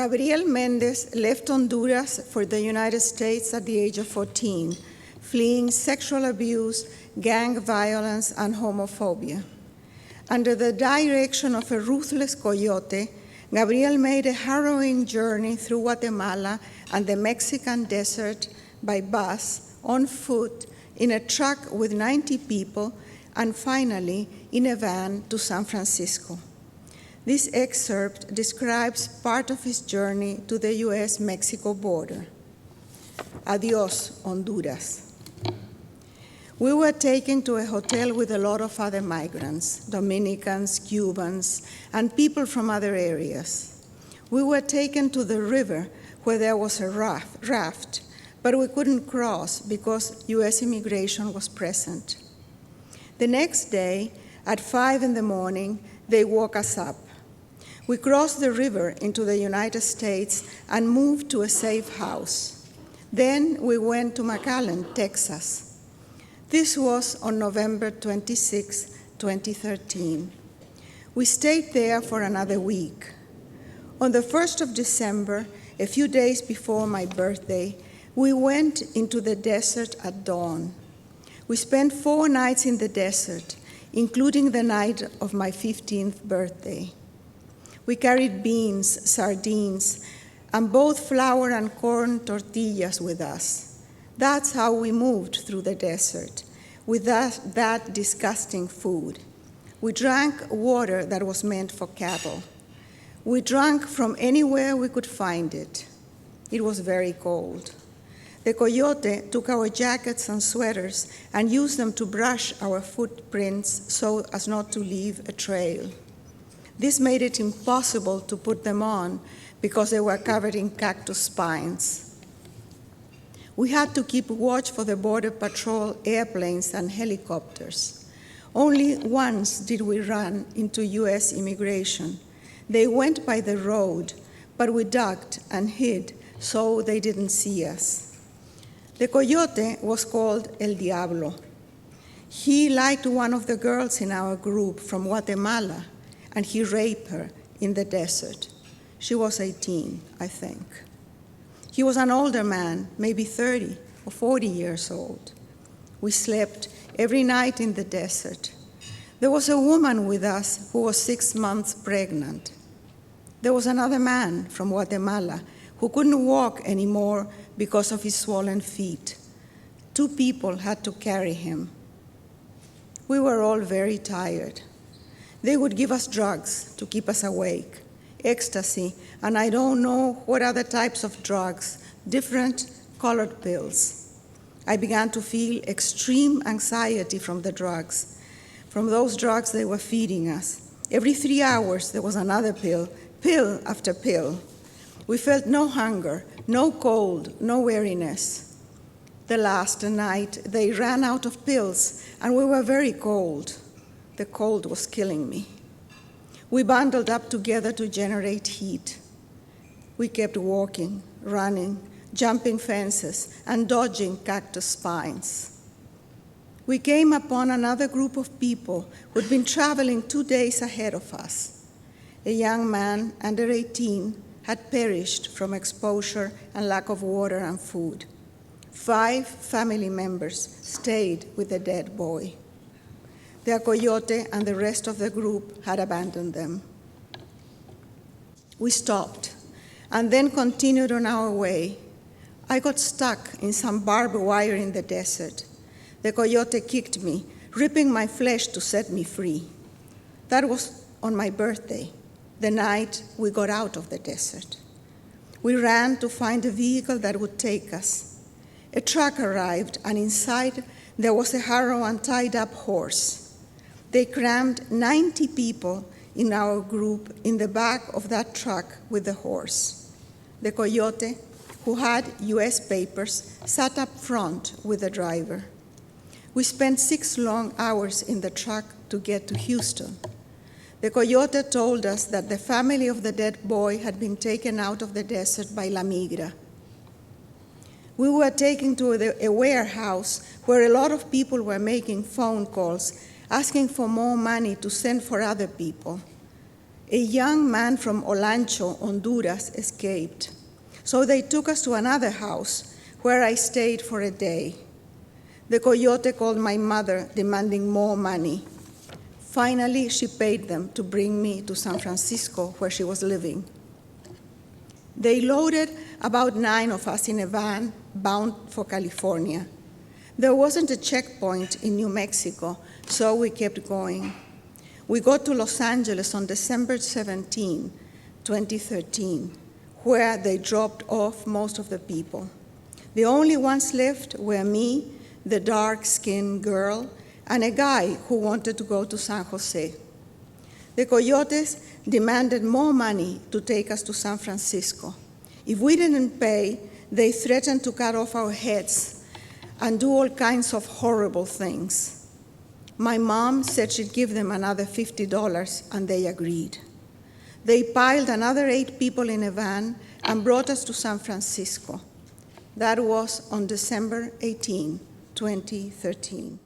Gabriel Mendez left Honduras for the United States at the age of 14, fleeing sexual abuse, gang violence, and homophobia. Under the direction of a ruthless coyote, Gabriel made a harrowing journey through Guatemala and the Mexican desert by bus, on foot, in a truck with 90 people, and finally in a van to San Francisco. This excerpt describes part of his journey to the US-Mexico border. Adios, Honduras. We were taken to a hotel with a lot of other migrants, Dominicans, Cubans, and people from other areas. We were taken to the river where there was a raft, but we couldn't cross because US immigration was present. The next day, at 5 in the morning, they woke us up. We crossed the river into the United States and moved to a safe house. Then we went to McAllen, Texas. This was on November 26, 2013. We stayed there for another week. On the 1st of December, a few days before my birthday, we went into the desert at dawn. We spent 4 nights in the desert, including the night of my 15th birthday. We carried beans, sardines, and both flour and corn tortillas with us. That's how we moved through the desert, with that disgusting food. We drank water that was meant for cattle. We drank from anywhere we could find it. It was very cold. The coyote took our jackets and sweaters and used them to brush our footprints so as not to leave a trail. This made it impossible to put them on because they were covered in cactus spines. We had to keep watch for the Border Patrol airplanes and helicopters. Only once did we run into US immigration. They went by the road, but we ducked and hid so they didn't see us. The coyote was called El Diablo. He liked one of the girls in our group from Guatemala, and he raped her in the desert. She was 18, I think. He was an older man, maybe 30 or 40 years old. We slept every night in the desert. There was a woman with us who was 6 months pregnant. There was another man from Guatemala who couldn't walk anymore because of his swollen feet. 2 people had to carry him. We were all very tired. They would give us drugs to keep us awake, ecstasy, and I don't know what other types of drugs, different colored pills. I began to feel extreme anxiety from the drugs. From those drugs they were feeding us. Every 3 hours there was another pill, pill after pill. We felt no hunger, no cold, no weariness. The last night, they ran out of pills, and we were very cold. The cold was killing me. We bundled up together to generate heat. We kept walking, running, jumping fences, and dodging cactus spines. We came upon another group of people who'd been traveling 2 days ahead of us. A young man, under 18, had perished from exposure and lack of water and food. 5 family members stayed with the dead boy. The coyote and the rest of the group had abandoned them. We stopped and then continued on our way. I got stuck in some barbed wire in the desert. The coyote kicked me, ripping my flesh to set me free. That was on my birthday, the night we got out of the desert. We ran to find a vehicle that would take us. A truck arrived, and inside there was a harrow and tied-up horse. They crammed 90 people in our group in the back of that truck with the horse. The coyote, who had US papers, sat up front with the driver. We spent 6 long hours in the truck to get to Houston. The coyote told us that the family of the dead boy had been taken out of the desert by La Migra. We were taken to a warehouse where a lot of people were making phone calls, asking for more money to send for other people. A young man from Olancho, Honduras, escaped. So they took us to another house where I stayed for a day. The coyote called my mother, demanding more money. Finally, she paid them to bring me to San Francisco, where she was living. They loaded about 9 of us in a van bound for California. There wasn't a checkpoint in New Mexico, so we kept going. We got to Los Angeles on December 17, 2013, where they dropped off most of the people. The only ones left were me, the dark-skinned girl, and a guy who wanted to go to San Jose. The coyotes demanded more money to take us to San Francisco. If we didn't pay, they threatened to cut off our heads and do all kinds of horrible things. My mom said she'd give them another $50, and they agreed. They piled another 8 people in a van and brought us to San Francisco. That was on December 18, 2013.